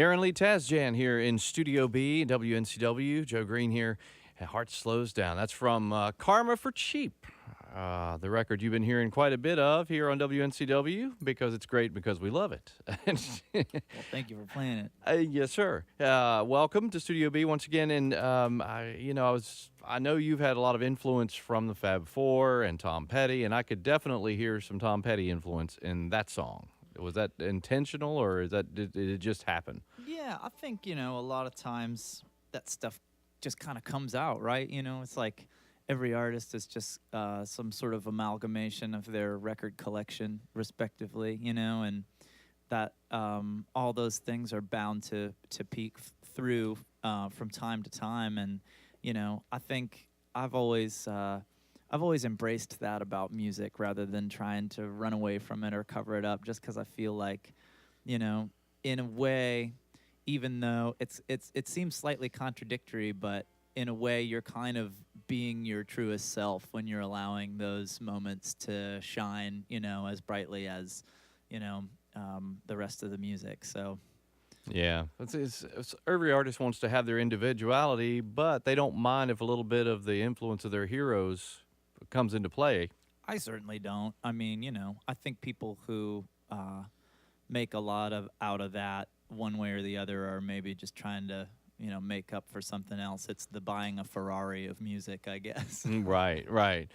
Aaron Lee Tasjan here in Studio B, WNCW. Joe Greene here. Heart Slows Down. That's from Karma for Cheap, the record you've been hearing quite a bit of here on WNCW because it's great because we love it. Well, thank you for playing it. Yes, sir. Welcome to Studio B once again. And I know you've had a lot of influence from the Fab Four and Tom Petty, and I could definitely hear some Tom Petty influence in that song. Was that intentional, or did it just happen? Yeah, I think, a lot of times that stuff just kind of comes out, right? It's like every artist is just some sort of amalgamation of their record collection, respectively, and that all those things are bound to peek through from time to time. And, I think I've always embraced that about music rather than trying to run away from it or cover it up, just because I feel like, in a way, even though it seems slightly contradictory, but in a way you're kind of being your truest self when you're allowing those moments to shine, as brightly as, the rest of the music. So. Yeah, every artist wants to have their individuality, but they don't mind if a little bit of the influence of their heroes comes into play. I certainly don't. I mean, I think people who make a lot out of that one way or the other are maybe just trying to, make up for something else. It's the buying a Ferrari of music, I guess. Right, right.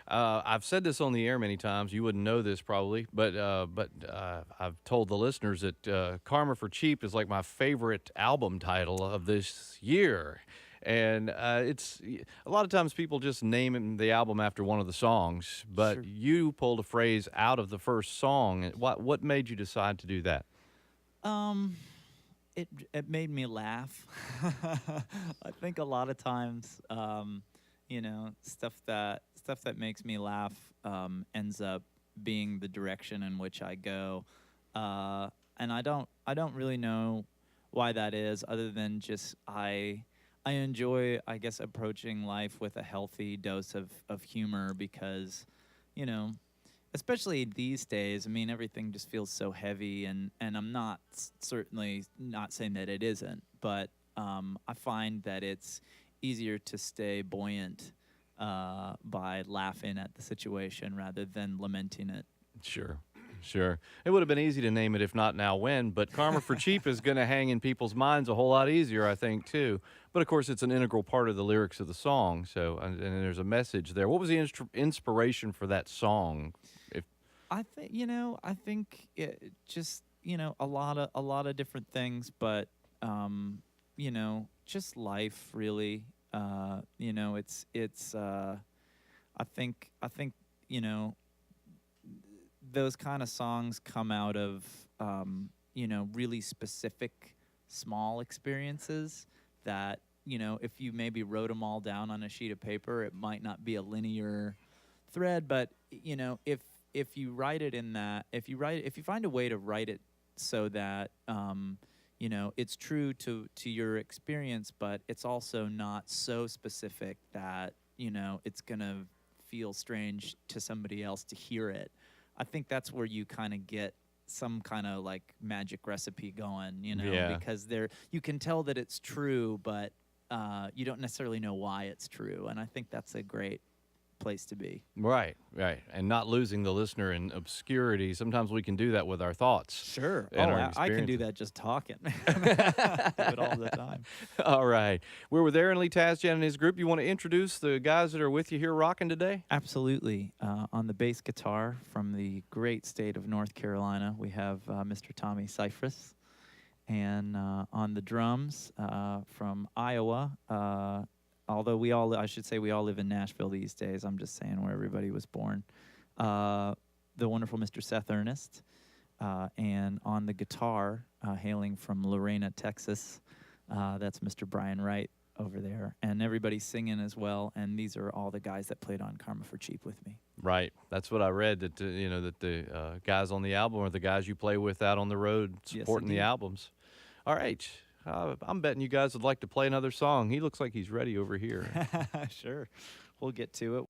I've said this on the air many times. You wouldn't know this probably, but I've told the listeners that "Karma for Cheap" is like my favorite album title of this year. And it's a lot of times people just name the album after one of the songs, but Sure. you pulled a phrase out of the first song. What made you decide to do that? It made me laugh. I think a lot of times, stuff that makes me laugh ends up being the direction in which I go, and I don't really know why that is, other than just I enjoy, I guess, approaching life with a healthy dose of humor because, you know, especially these days, I mean, everything just feels so heavy, and I'm not certainly not saying that it isn't, but I find that it's easier to stay buoyant by laughing at the situation rather than lamenting it. Sure, sure. It would have been easy to name it if not now when, but Karma for Cheap is going to hang in people's minds a whole lot easier, I think, too. But of course, it's an integral part of the lyrics of the song, so and there's a message there. What was the inspiration for that song? If I think it just, a lot of different things, but just life really. It's I think, those kind of songs come out of really specific small experiences that, if you maybe wrote them all down on a sheet of paper, it might not be a linear thread, but if you write it in that, if you find a way to write it so that it's true to your experience, but it's also not so specific that it's gonna feel strange to somebody else to hear it. I think that's where you kind of get some kind of like magic recipe going, yeah. because you can tell that it's true, but you don't necessarily know why it's true, and I think that's a great place to be. Right, right. And not losing the listener in obscurity. Sometimes we can do that with our thoughts Sure. and our I can do experiences. that just talking. I do it all the time. All right. We're with Aaron Lee Tasjan and his group. You want to introduce the guys that are with you here rocking today? Absolutely. On the bass guitar from the great state of North Carolina, we have Mr. Tommy Cyphris. And on the drums from Iowa, although I should say we all live in Nashville these days. I'm just saying where everybody was born. The wonderful Mr. Seth Ernest. And on the guitar, hailing from Lorena, Texas, that's Mr. Brian Wright over there. And everybody's singing as well. And these are all the guys that played on Karma for Cheap with me. Right. That's what I read, that that the guys on the album are the guys you play with out on the road supporting the indeed. albums. All right. I'm betting you guys would like to play another song. He looks like he's ready over here. Sure. We'll get to it.